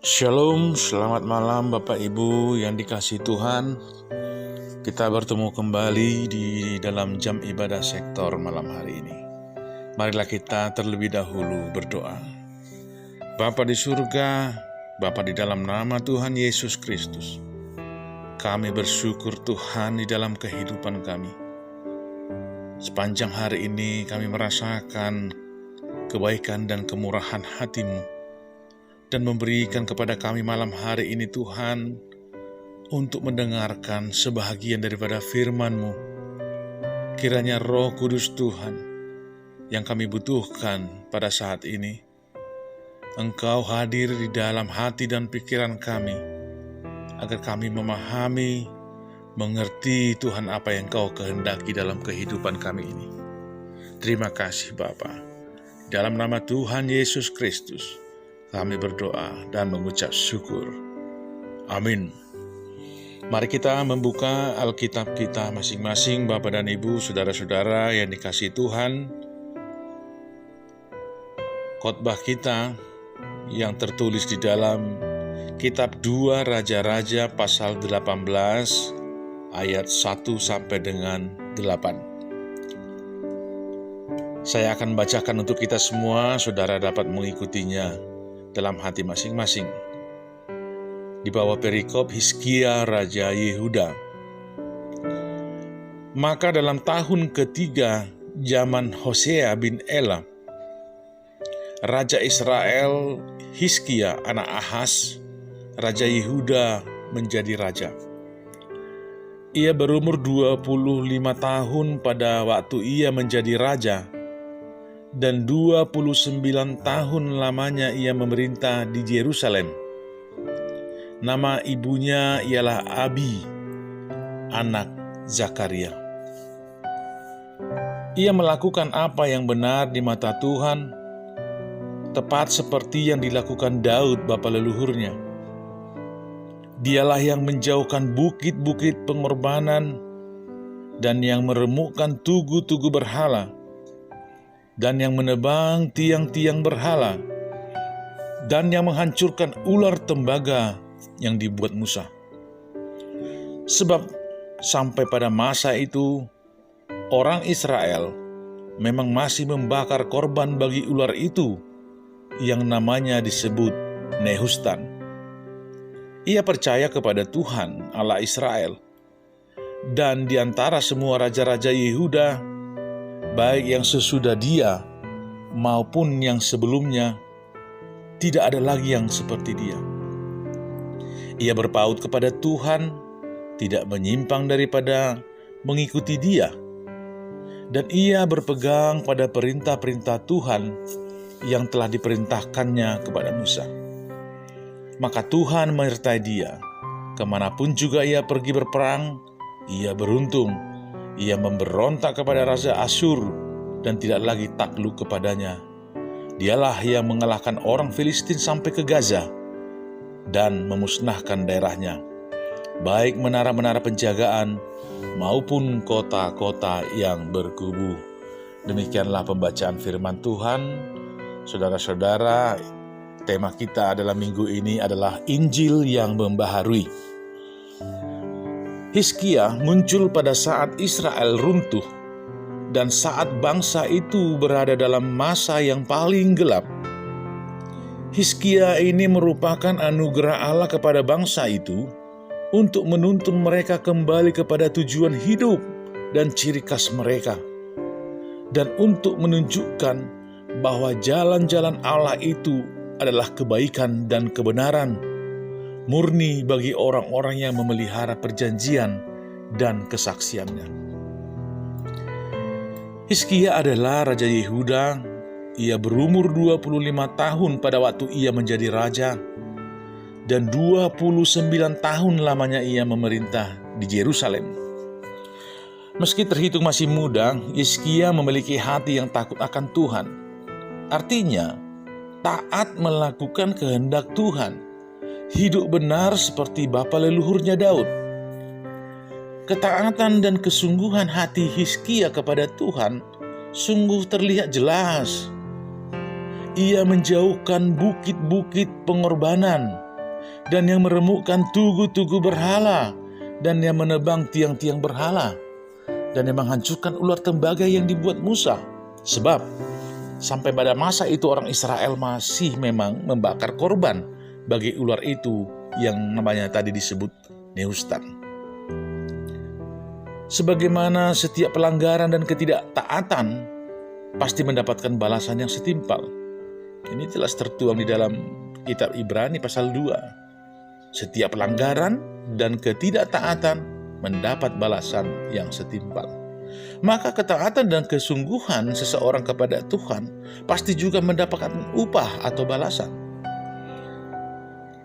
Shalom, selamat malam Bapak Ibu yang dikasihi Tuhan. Kita bertemu kembali di dalam jam ibadah sektor malam hari ini. Marilah kita terlebih dahulu berdoa. Bapa di surga, Bapa di dalam nama Tuhan Yesus Kristus, kami bersyukur Tuhan di dalam kehidupan kami. Sepanjang hari ini kami merasakan kebaikan dan kemurahan hati-Mu, dan memberikan kepada kami malam hari ini Tuhan untuk mendengarkan sebahagian daripada firman-Mu. Kiranya Roh Kudus Tuhan yang kami butuhkan pada saat ini, Engkau hadir di dalam hati dan pikiran kami, agar kami memahami, mengerti Tuhan apa yang Kau kehendaki dalam kehidupan kami ini. Terima kasih Bapa. Dalam nama Tuhan Yesus Kristus kami berdoa dan mengucap syukur. Amin. Mari kita membuka Alkitab kita masing-masing, Bapak dan Ibu, saudara-saudara yang dikasihi Tuhan. Khotbah kita yang tertulis di dalam kitab 2 Raja-Raja pasal 18 ayat 1 sampai dengan 8. Saya akan bacakan untuk kita semua, saudara dapat mengikutinya dalam hati masing-masing. Di bawah perikop Hizkia Raja Yehuda. Maka dalam tahun ketiga zaman Hosea bin Ela, Raja Israel, Hizkia anak Ahaz, Raja Yehuda menjadi raja. Ia berumur 25 tahun pada waktu ia menjadi raja, dan 29 tahun lamanya ia memerintah di Yerusalem. Nama ibunya ialah Abi, anak Zakaria. Ia melakukan apa yang benar di mata Tuhan, tepat seperti yang dilakukan Daud bapa leluhurnya. Dialah yang menjauhkan bukit-bukit pengorbanan dan yang meremukkan tugu-tugu berhala, dan yang menebang tiang-tiang berhala, dan yang menghancurkan ular tembaga yang dibuat Musa. Sebab sampai pada masa itu, orang Israel memang masih membakar korban bagi ular itu, yang namanya disebut Nehustan. Ia percaya kepada Tuhan Allah Israel, dan di antara semua raja-raja Yehuda, baik yang sesudah dia maupun yang sebelumnya, tidak ada lagi yang seperti dia. Ia berpaut kepada Tuhan, tidak menyimpang daripada mengikuti dia, dan ia berpegang pada perintah-perintah Tuhan yang telah diperintahkannya kepada Musa. Maka Tuhan menyertai dia, kemanapun juga ia pergi berperang, ia beruntung. Ia memberontak kepada Raja Asyur dan tidak lagi takluk kepadanya. Dialah yang mengalahkan orang Filistin sampai ke Gaza dan memusnahkan daerahnya, baik menara-menara penjagaan maupun kota-kota yang berkubu. Demikianlah pembacaan firman Tuhan. Saudara-saudara, tema kita adalah minggu ini adalah Injil yang membaharui. Hizkia muncul pada saat Israel runtuh dan saat bangsa itu berada dalam masa yang paling gelap. Hizkia ini merupakan anugerah Allah kepada bangsa itu untuk menuntun mereka kembali kepada tujuan hidup dan ciri khas mereka, dan untuk menunjukkan bahwa jalan-jalan Allah itu adalah kebaikan dan kebenaran, murni bagi orang-orang yang memelihara perjanjian dan kesaksiannya. Hizkia adalah Raja Yehuda. Ia berumur 25 tahun pada waktu ia menjadi raja, dan 29 tahun lamanya ia memerintah di Yerusalem. Meski terhitung masih muda, Hizkia memiliki hati yang takut akan Tuhan. Artinya, taat melakukan kehendak Tuhan, hidup benar seperti bapa leluhurnya Daud. Ketaatan dan kesungguhan hati Hizkia kepada Tuhan sungguh terlihat jelas. Ia menjauhkan bukit-bukit pengorbanan dan yang meremukkan tugu-tugu berhala, dan yang menebang tiang-tiang berhala, dan yang menghancurkan ular tembaga yang dibuat Musa. Sebab sampai pada masa itu orang Israel masih memang membakar korban bagi ular itu yang namanya tadi disebut Neustan. Sebagaimana setiap pelanggaran dan ketidaktaatan pasti mendapatkan balasan yang setimpal. Ini jelas tertuang di dalam kitab Ibrani pasal 2. Setiap pelanggaran dan ketidaktaatan mendapat balasan yang setimpal. Maka ketaatan dan kesungguhan seseorang kepada Tuhan pasti juga mendapatkan upah atau balasan.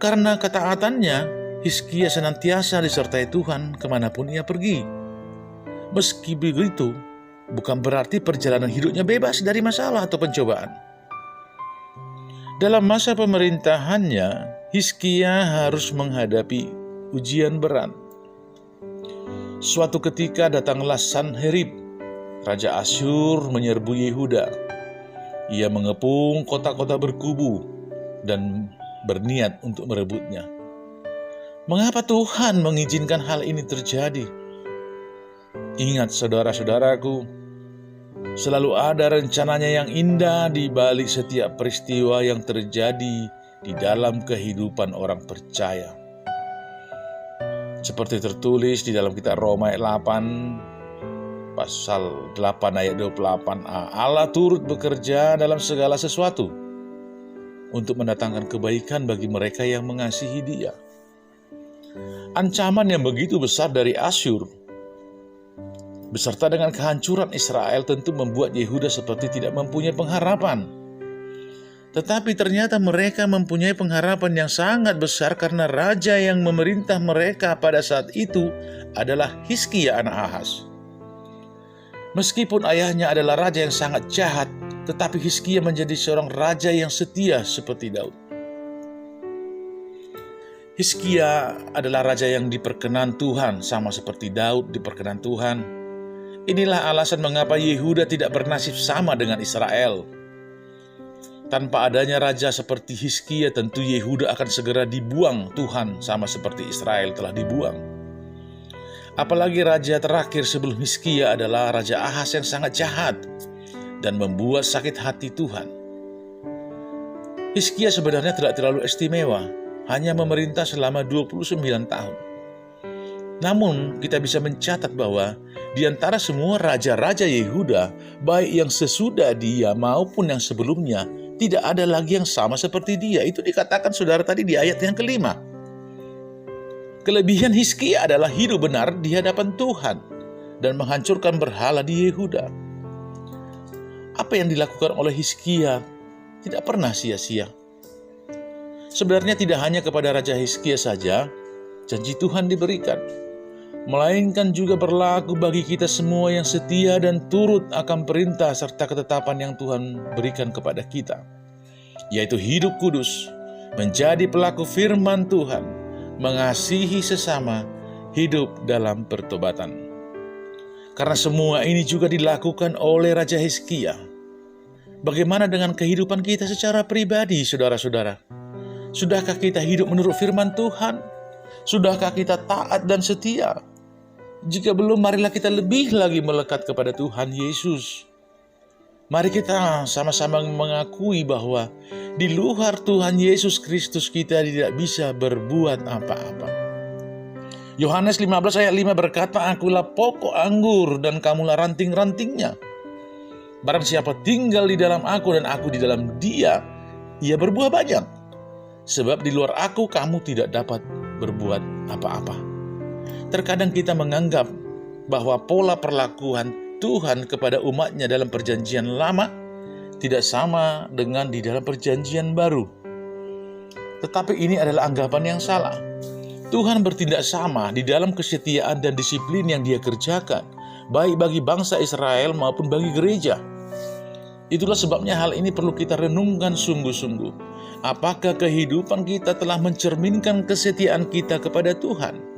Karena ketaatannya, Hizkia senantiasa disertai Tuhan kemanapun ia pergi. Meski begitu, bukan berarti perjalanan hidupnya bebas dari masalah atau pencobaan. Dalam masa pemerintahannya, Hizkia harus menghadapi ujian berat. Suatu ketika datanglah Sanherib, Raja Asyur menyerbu Yehuda. Ia mengepung kota-kota berkubu dan berniat untuk merebutnya. Mengapa Tuhan mengizinkan hal ini terjadi? Ingat saudara-saudaraku, selalu ada rencananya yang indah di balik setiap peristiwa yang terjadi di dalam kehidupan orang percaya. Seperti tertulis di dalam kitab Roma ayat 8, pasal 8 ayat 28a, Allah turut bekerja dalam segala sesuatu untuk mendatangkan kebaikan bagi mereka yang mengasihi Dia. Ancaman yang begitu besar dari Asyur beserta dengan kehancuran Israel tentu membuat Yehuda seperti tidak mempunyai pengharapan. Tetapi ternyata mereka mempunyai pengharapan yang sangat besar karena raja yang memerintah mereka pada saat itu adalah Hizkia anak Ahaz. Meskipun ayahnya adalah raja yang sangat jahat, tetapi Hizkia menjadi seorang raja yang setia seperti Daud. Hizkia adalah raja yang diperkenan Tuhan sama seperti Daud diperkenan Tuhan. Inilah alasan mengapa Yehuda tidak bernasib sama dengan Israel. Tanpa adanya raja seperti Hizkia, tentu Yehuda akan segera dibuang Tuhan sama seperti Israel telah dibuang. Apalagi raja terakhir sebelum Hizkia adalah Raja Ahaz yang sangat jahat dan membuat sakit hati Tuhan. Hizkia sebenarnya tidak terlalu istimewa, hanya memerintah selama 29 tahun. Namun kita bisa mencatat bahwa di antara semua raja-raja Yehuda, baik yang sesudah dia maupun yang sebelumnya, tidak ada lagi yang sama seperti dia. Itu dikatakan saudara tadi di ayat yang kelima. Kelebihan Hizkia adalah hidup benar di hadapan Tuhan dan menghancurkan berhala di Yehuda. Apa yang dilakukan oleh Hizkia tidak pernah sia-sia. Sebenarnya tidak hanya kepada Raja Hizkia saja janji Tuhan diberikan, melainkan juga berlaku bagi kita semua yang setia dan turut akan perintah serta ketetapan yang Tuhan berikan kepada kita, yaitu hidup kudus, menjadi pelaku firman Tuhan, mengasihi sesama, hidup dalam pertobatan. Karena semua ini juga dilakukan oleh Raja Hizkia. Bagaimana dengan kehidupan kita secara pribadi, saudara-saudara? Sudahkah kita hidup menurut firman Tuhan? Sudahkah kita taat dan setia? Jika belum, marilah kita lebih lagi melekat kepada Tuhan Yesus. Mari kita sama-sama mengakui bahwa di luar Tuhan Yesus Kristus kita tidak bisa berbuat apa-apa. Yohanes 15 ayat 5 berkata, "Akulah pokok anggur dan kamulah ranting-rantingnya. Barang siapa tinggal di dalam aku dan aku di dalam dia, ia berbuah banyak. Sebab di luar aku kamu tidak dapat berbuat apa-apa." Terkadang kita menganggap bahwa pola perlakuan Tuhan kepada umatnya dalam perjanjian lama tidak sama dengan di dalam perjanjian baru. Tetapi ini adalah anggapan yang salah. Tuhan bertindak sama di dalam kesetiaan dan disiplin yang Dia kerjakan, baik bagi bangsa Israel maupun bagi gereja. Itulah sebabnya hal ini perlu kita renungkan sungguh-sungguh. Apakah kehidupan kita telah mencerminkan kesetiaan kita kepada Tuhan?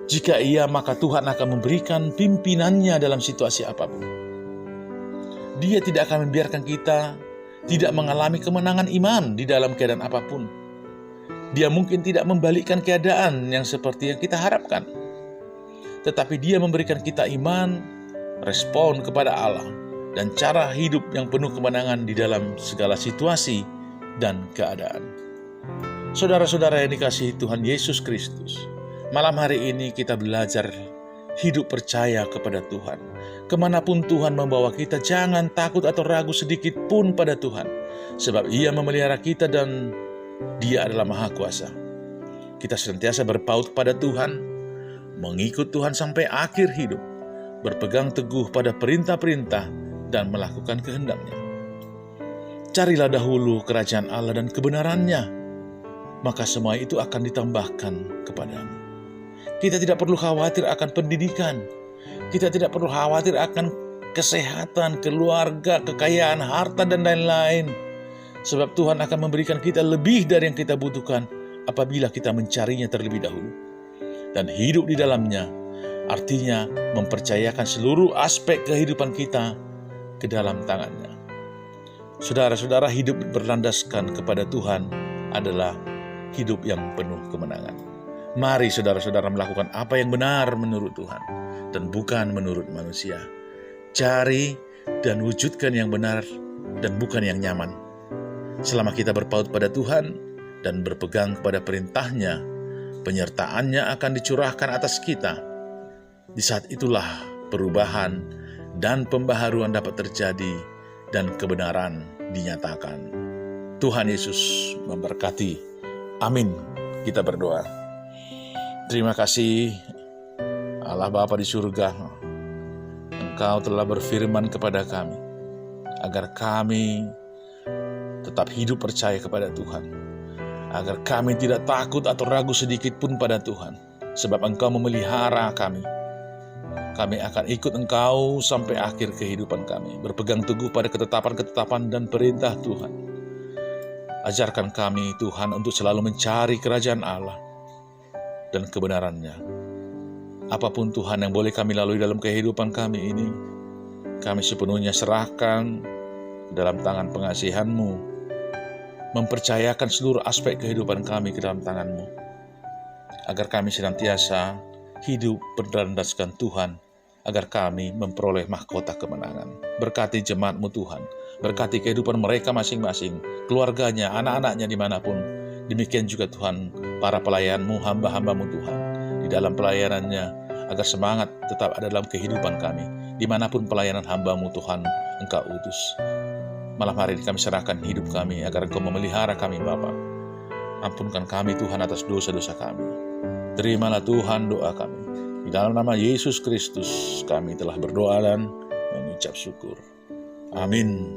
Jika iya, maka Tuhan akan memberikan pimpinannya dalam situasi apapun. Dia tidak akan membiarkan kita tidak mengalami kemenangan iman di dalam keadaan apapun. Dia mungkin tidak membalikkan keadaan yang seperti yang kita harapkan, tetapi Dia memberikan kita iman, respon kepada Allah, dan cara hidup yang penuh kemenangan di dalam segala situasi dan keadaan. Saudara-saudara yang dikasihi Tuhan Yesus Kristus, malam hari ini kita belajar hidup percaya kepada Tuhan. Kemanapun Tuhan membawa kita, jangan takut atau ragu sedikit pun pada Tuhan, sebab Ia memelihara kita dan Dia adalah Maha Kuasa. Kita senantiasa berpaut pada Tuhan, mengikut Tuhan sampai akhir hidup, berpegang teguh pada perintah-perintah dan melakukan kehendak-Nya. Carilah dahulu kerajaan Allah dan kebenaran-Nya, maka semua itu akan ditambahkan kepadamu. Kita tidak perlu khawatir akan pendidikan, kita tidak perlu khawatir akan kesehatan, keluarga, kekayaan, harta, dan lain-lain. Sebab Tuhan akan memberikan kita lebih dari yang kita butuhkan apabila kita mencarinya terlebih dahulu. Dan hidup di dalamnya artinya mempercayakan seluruh aspek kehidupan kita ke dalam tangan-Nya. Saudara-saudara, hidup berlandaskan kepada Tuhan adalah hidup yang penuh kemenangan. Mari saudara-saudara melakukan apa yang benar menurut Tuhan dan bukan menurut manusia. Cari dan wujudkan yang benar dan bukan yang nyaman. Selama kita berpaut pada Tuhan dan berpegang kepada perintah-Nya, penyertaan-Nya akan dicurahkan atas kita. Di saat itulah perubahan dan pembaharuan dapat terjadi dan kebenaran dinyatakan. Tuhan Yesus memberkati. Amin. Kita berdoa. Terima kasih Allah Bapa di surga. Engkau telah berfirman kepada kami agar kami tetap hidup percaya kepada Tuhan, agar kami tidak takut atau ragu sedikit pun pada Tuhan, sebab Engkau memelihara kami. Kami akan ikut Engkau sampai akhir kehidupan kami, berpegang teguh pada ketetapan-ketetapan dan perintah Tuhan. Ajarkan kami Tuhan untuk selalu mencari kerajaan Allah dan kebenaran-Nya. Apapun Tuhan yang boleh kami lalui dalam kehidupan kami ini, kami sepenuhnya serahkan dalam tangan pengasihan-Mu, mempercayakan seluruh aspek kehidupan kami ke dalam tangan-Mu, agar kami senantiasa hidup berlandaskan Tuhan, agar kami memperoleh mahkota kemenangan. Berkati jemaat-Mu Tuhan, berkati kehidupan mereka masing-masing, keluarganya, anak-anaknya dimanapun. Demikian juga Tuhan, para pelayan-Mu, hamba-hamba-Mu Tuhan, di dalam pelayanannya, agar semangat tetap ada dalam kehidupan kami. Dimanapun pelayanan hamba-Mu Tuhan, Engkau utus. Malam hari ini kami serahkan hidup kami, agar Engkau memelihara kami Bapa. Ampunkan kami Tuhan atas dosa-dosa kami. Terimalah Tuhan doa kami. Di dalam nama Yesus Kristus kami telah berdoa dan mengucap syukur. Amin.